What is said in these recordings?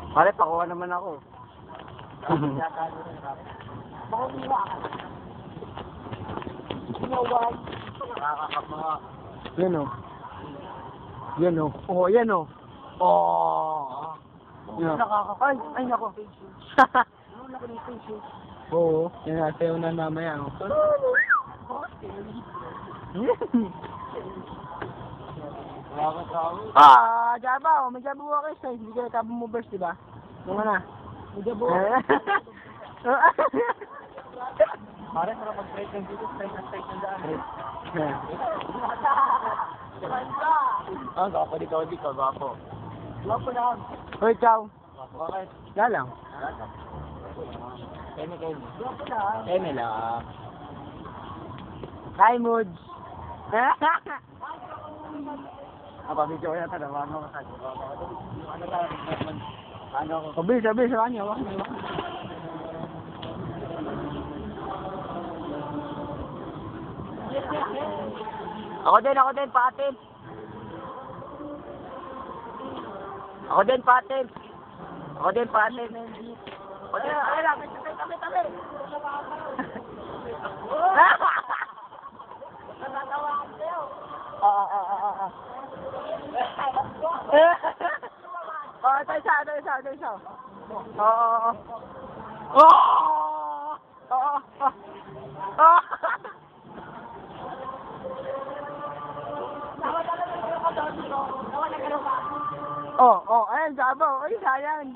Pare, pakuha naman ako. Yan o. Yan o. Oo, yan o. Oh. Ay, nako. Oo, yan na. Sayo na mamaya. Jaba, may jabo ka kayo. Hindi ka nakabong movers, diba? Yung na. May jabo. Pare, para pag-straight ng dito, straight ng daan. Gwapo di ka, gwapo. Gwapo lang. Hoy, ciao. Bakit? Lalang. Kemi. Gwapo lang. Kemi lang. Hi, Moods. Video ko yata, naman ako sa ano ako? Sabi sa kanya. Ako din, patin. Ay lang, tabi. Natatawakan kayo. Tayo isa. Ayan, sabaw. Ay, sayang.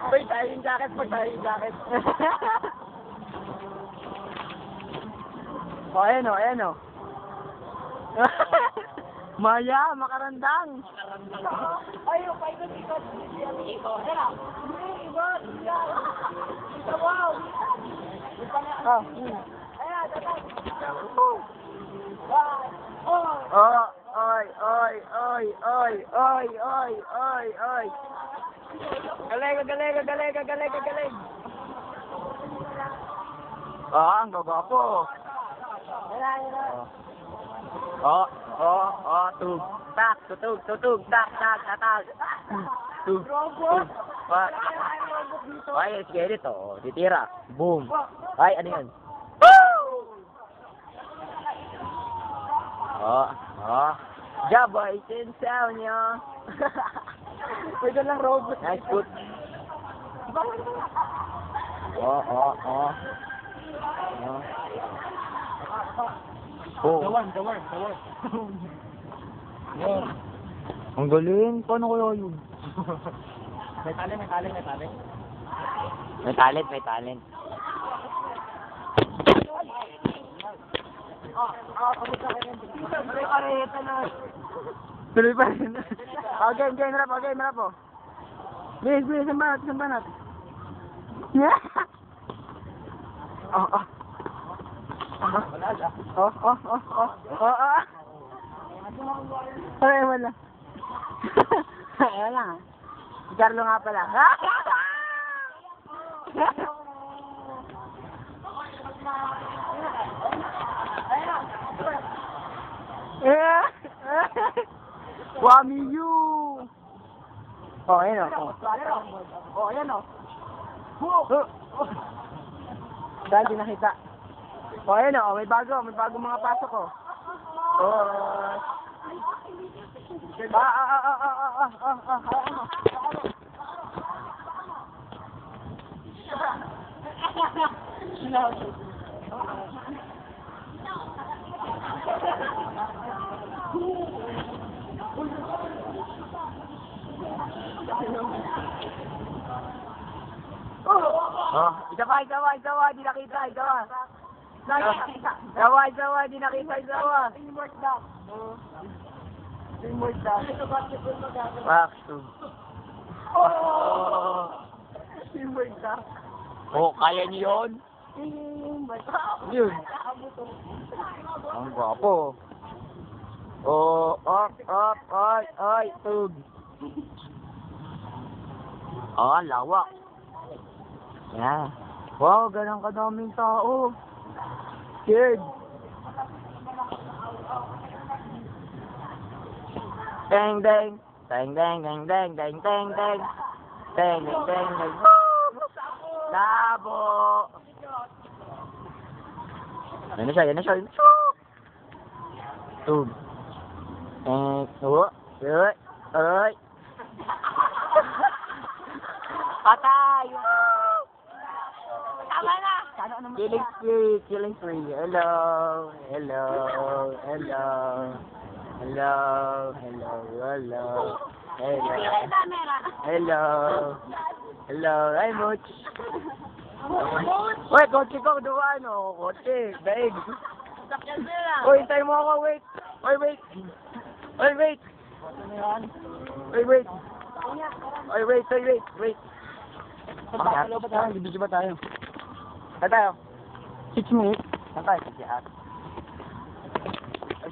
Uy, tayo yung jacket. Ayan o. Maya, makarandang. Ayo, paikot. Wow. Oy. Galing. Ang gwapo. Tutug, tak. Ay, sige dito, titira. Boom. Ay, ano yan? Jaba, itinsaw niyo. Pwede lang robot. Nice foot. Gawan. Ang galing. Paano kaya yun? May talent. May talent. Tuloy pa rin. Game rap. Bilis, sambanat. Wala. Wala. Carlo nga pala. Wamiyu. Ayan o. Dahil di nakita. Ayan o, may bago mga pasok o. Isawa, di nakita. Isawa, di nakita. Teamwork daw. Wax. Teamwork daw. Kaya niyo yun? Yun. Ang gwapo. Oh, oy, tug. Oh, lawak. Yan. Wow, ganun kadaming tao. Kid. Deng, deng. Deng, deng, deng, deng, deng, deng, deng. Deng, deng, deng, deng. Labo. Yan na siya. Tug. Oy. Patay! Tama na! Killing spree. Hello. Ay, Much. Wait, kotse ko, duwa, no? Kotse, daig. Uy, hintay mo ako, wait. Wait. Hello ba tayo? Bibidyo ba tayo? Saan tayo? 6 minutes. Saan tayo? Ay,